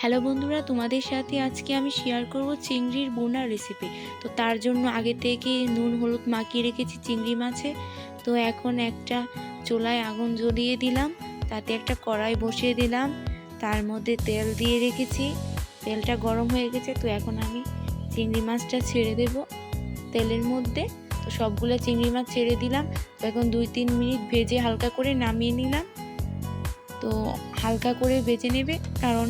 Hello বন্ধুরা, তোমাদের সাথে আজকে আমি শেয়ার করব চিংড়ির বোনা রেসিপি। তো তার জন্য আগে থেকে নুন হলুদ মাখিয়ে রেখেছি চিংড়ি মাছে। তো এখন একটা চুলায় আগুন জ্বলিয়ে দিলাম, তাতে একটা কড়াই বসিয়ে দিলাম, তার মধ্যে তেল দিয়ে রেখেছি। তেলটা গরম হয়ে গেছে, তো এখন আমি চিংড়ি মাছটা ছেড়ে দেব তেলের মধ্যে। তো সবগুলো চিংড়ি মাছ ছেড়ে দিলাম। তো এখন 2-3 মিনিট ভেজে হালকা করে নামিয়ে নিলাম। তো হালকা করে ভেজে নেবে, কারণ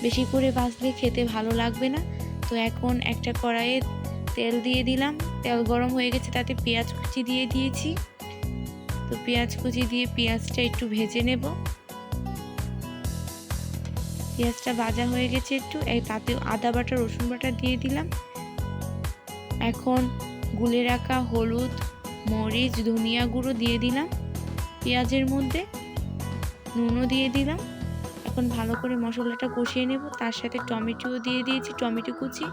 বেশি করে ভাজলে খেতে ভালো লাগবে না। তো এখন একটা কড়াইয়ে তেল দিয়ে দিলাম, তেল গরম হয়ে গেছে, তাতে পেঁয়াজ কুচি দিয়ে দিয়েছি। তো পেঁয়াজ কুচি দিয়ে পেঁয়াজটা একটু ভেজে নেব। পেঁয়াজটা ভাজা হয়ে গেছে একটু, তাতে আদা বাটা রসুন বাটা দিয়ে দিলাম। এখন গুলে রাখা হলুদ মরিচ ধনিয়া গুঁড়ো দিয়ে দিলাম পেঁয়াজের মধ্যে, নুনও দিয়ে দিলাম। এখন ভালো করে মশলাটা কষিয়ে নেব। তার সাথে টমেটো দিয়ে দিয়েছি, টমেটো কুচি।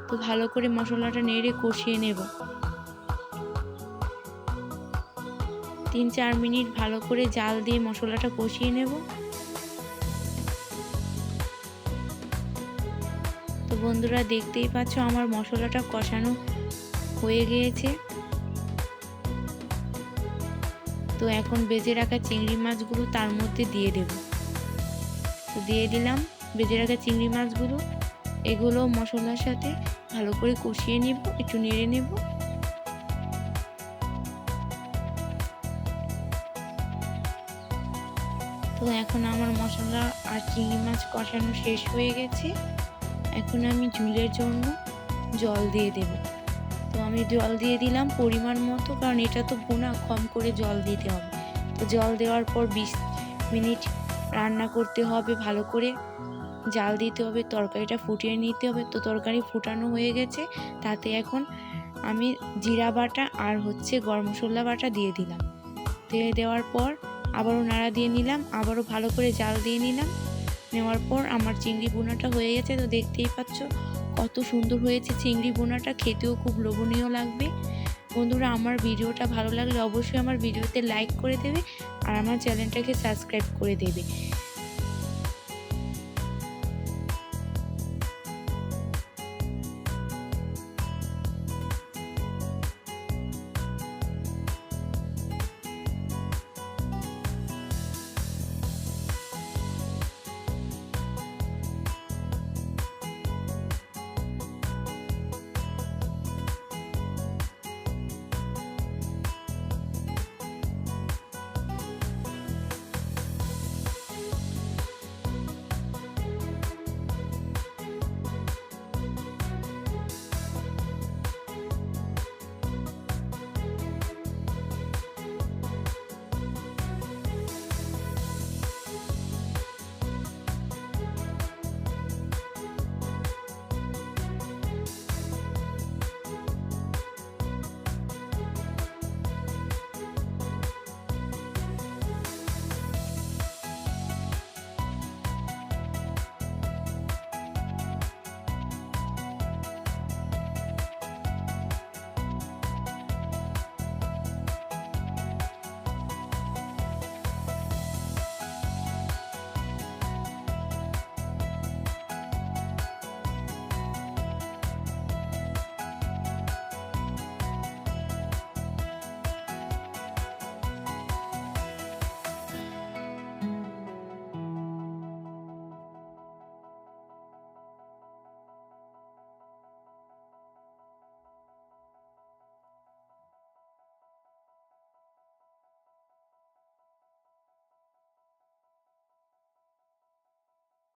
তো ভালো করে মশলাটা নেড়ে কষিয়ে নেব। 3-4 মিনিট ভালো করে জাল দিয়ে মশলাটা কষিয়ে নেব। তো বন্ধুরা, দেখতেই পাচ্ছ আমার মশলাটা কষানো হয়ে গিয়েছে। তো এখন ভেজে রাখা চিংড়ি মাছগুলো তার মধ্যে দিয়ে দেব। তো দিয়ে দিলাম ভেজে রাখা চিংড়ি মাছগুলো। এগুলো মশলার সাথে ভালো করে কষিয়ে নেব, একটু নেড়ে নেব। তো এখন আমার মশলা আর চিংড়ি মাছ কষানো শেষ হয়ে গেছে। এখন আমি ঝোলের জন্য জল দিয়ে দেব। তো আমি জল দিয়ে দিলাম পরিমাণ মতো, কারণ এটা তো বোনা, কম করে জল দিতে হবে। তো জল দেওয়ার পর 20 মিনিট রান্না করতে হবে, ভালো করে জাল দিতে হবে, তরকারিটা ফুটিয়ে নিতে হবে। তো তরকারি ফুটানো হয়ে গেছে, তাতে এখন আমি জিরা বাটা আর গরম মশলা বাটা দিয়ে দিলাম। দিয়ে দেওয়ার পর আবারও নাড়া দিয়ে নিলাম, আবারও ভালো করে জাল দিয়ে নিলাম। নেওয়ার পর আমার চিংড়ি বোনাটা হয়ে গেছে। তো দেখতেই পাচ্ছ কত সুন্দর হয়েছে চিংড়ি বোনাটা, খেতেও খুব লোভনীয় লাগবে। বন্ধুরা, আমার ভিডিওটা ভালো লাগলে অবশ্যই আমার ভিডিওতে লাইক করে দেবে আর আমার চ্যানেলটাকে সাবস্ক্রাইব করে দেবে।